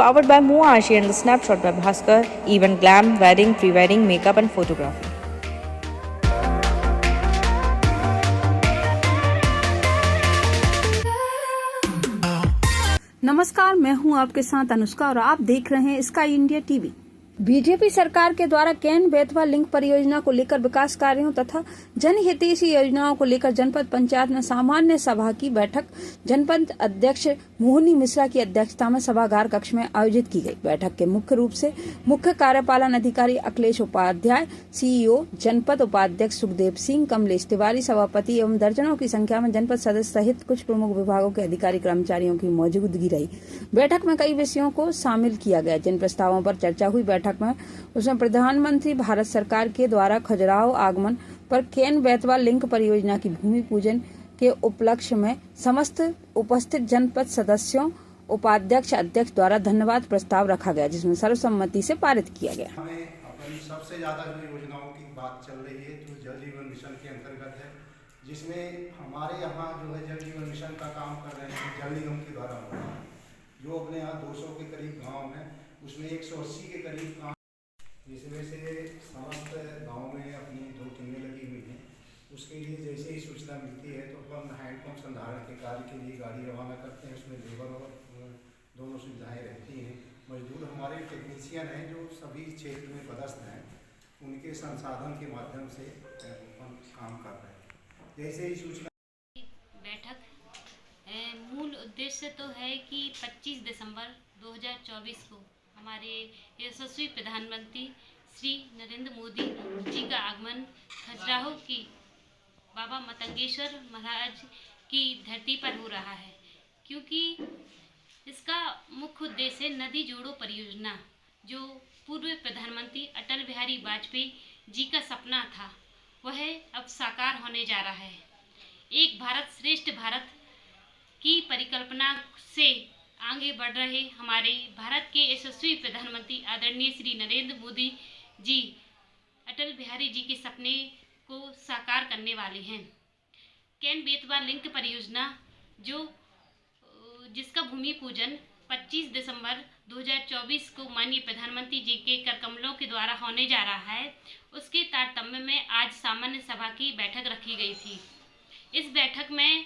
Powered by Muashi and the Snapshot by Bhaskar, Event Glam, Wedding, Pre-Wedding, Makeup and Photography. नमस्कार, मैं हूं आपके साथ अनुष्का और आप देख रहे हैं स्काई इंडिया टीवी। बीजेपी सरकार के द्वारा केन बेतवा लिंक परियोजना को लेकर विकास कार्यों तथा जनहितैषी योजनाओं को लेकर जनपद पंचायत में सामान्य सभा की बैठक जनपद अध्यक्ष मोहनी मिश्रा की अध्यक्षता में सभागार कक्ष में आयोजित की गई। बैठक के मुख्य रूप से मुख्य कार्यपालन अधिकारी अखिलेश उपाध्याय, सीईओ, जनपद उपाध्यक्ष सुखदेव सिंह, कमलेश तिवारी, सभापति एवं दर्जनों की संख्या में जनपद सदस्य सहित कुछ प्रमुख विभागों के अधिकारी कर्मचारियों की मौजूदगी रही। बैठक में कई विषयों को शामिल किया गया। जिन प्रस्तावों पर चर्चा हुई बैठक में उसमें प्रधानमंत्री भारत सरकार के द्वारा खजुराहो आगमन पर केन बेतवा लिंक परियोजना की भूमि पूजन के उपलक्ष्य में समस्त उपस्थित जनपद सदस्यों, उपाध्यक्ष, अध्यक्ष द्वारा धन्यवाद प्रस्ताव रखा गया, जिसमें सर्वसम्मति से पारित किया गया। हमें अपनी सबसे ज्यादा जो योजनाओं की बात चल रही है जो जल जीवन मिशन के अंतर्गत है, जिसमें हमारे यहाँ जो है जल जीवन मिशन का काम कर रहे हैं जल निगम के द्वारा हो रहा है। जो अपने यहाँ 200 के करीब गाँव हैं, उसमें 180 के करीब काम, जिसमें से समस्त गांव में अपनी 2 टीमें लगी हुई हैं। उसके लिए जैसे ही सूचना मिलती है तो अपन हैंडपम्प संधारण के कार्य के लिए गाड़ी रवाना करते हैं। उसमें लेबर और दोनों सुविधाएं रहती हैं। मजदूर हमारे टेक्नीशियन हैं जो सभी क्षेत्र में पदस्थ हैं, उनके संसाधन के माध्यम से अपन काम कर रहे हैं। जैसे ही सूचना बैठक मूल उद्देश्य तो है कि 25 दिसंबर 2024 को हमारे यशस्वी प्रधानमंत्री श्री नरेंद्र मोदी जी का आगमन खजुराहो की बाबा मतंगेश्वर महाराज की धरती पर हो रहा है, क्योंकि इसका मुख्य उद्देश्य है नदी जोड़ो परियोजना, जो पूर्व प्रधानमंत्री अटल बिहारी वाजपेयी जी का सपना था, वह अब साकार होने जा रहा है। एक भारत श्रेष्ठ भारत की परिकल्पना से आगे बढ़ रहे हमारे भारत के यशस्वी प्रधानमंत्री आदरणीय श्री नरेंद्र मोदी जी अटल बिहारी जी के सपने को साकार करने वाले हैं। केन बेतवा लिंक परियोजना जिसका भूमि पूजन 25 दिसंबर 2024 को माननीय प्रधानमंत्री जी के कर कमलों के द्वारा होने जा रहा है, उसके तारतम्य में आज सामान्य सभा की बैठक रखी गई थी। इस बैठक में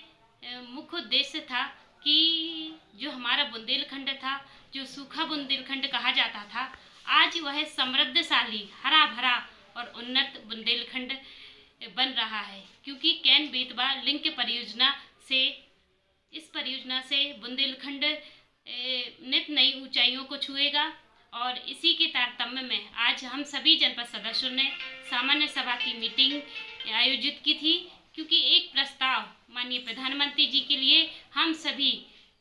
मुख्य उद्देश्य था कि जो हमारा बुंदेलखंड था, जो सूखा बुंदेलखंड कहा जाता था, आज वह समृद्धशाली, हरा भरा और उन्नत बुंदेलखंड बन रहा है, क्योंकि केन बेतवा लिंक इस परियोजना से बुंदेलखंड नित नई ऊंचाइयों को छुएगा। और इसी के तारतम्य में आज हम सभी जनपद सदस्यों ने सामान्य सभा की मीटिंग आयोजित की थी, क्योंकि एक प्रस्ताव माननीय प्रधानमंत्री जी के लिए हम सभी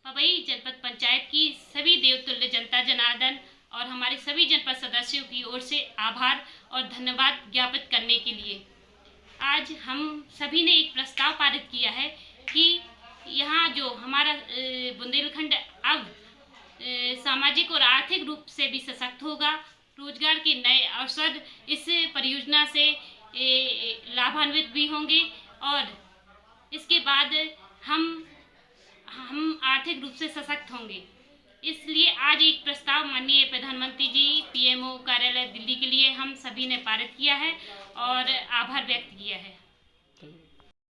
पवई जनपद पंचायत की सभी देवतुल्य जनता जनार्दन और हमारे सभी जनपद सदस्यों की ओर से आभार और धन्यवाद ज्ञापित करने के लिए आज हम सभी ने एक प्रस्ताव पारित किया है कि यहाँ जो हमारा बुंदेलखंड अब सामाजिक और आर्थिक रूप से भी सशक्त होगा। रोजगार के नए अवसर इस परियोजना से लाभान्वित भी होंगे और इसके बाद हम आर्थिक रूप से सशक्त होंगे। इसलिए आज एक प्रस्ताव माननीय प्रधानमंत्री जी पीएमओ कार्यालय दिल्ली के लिए हम सभी ने पारित किया है और आभार व्यक्त किया है।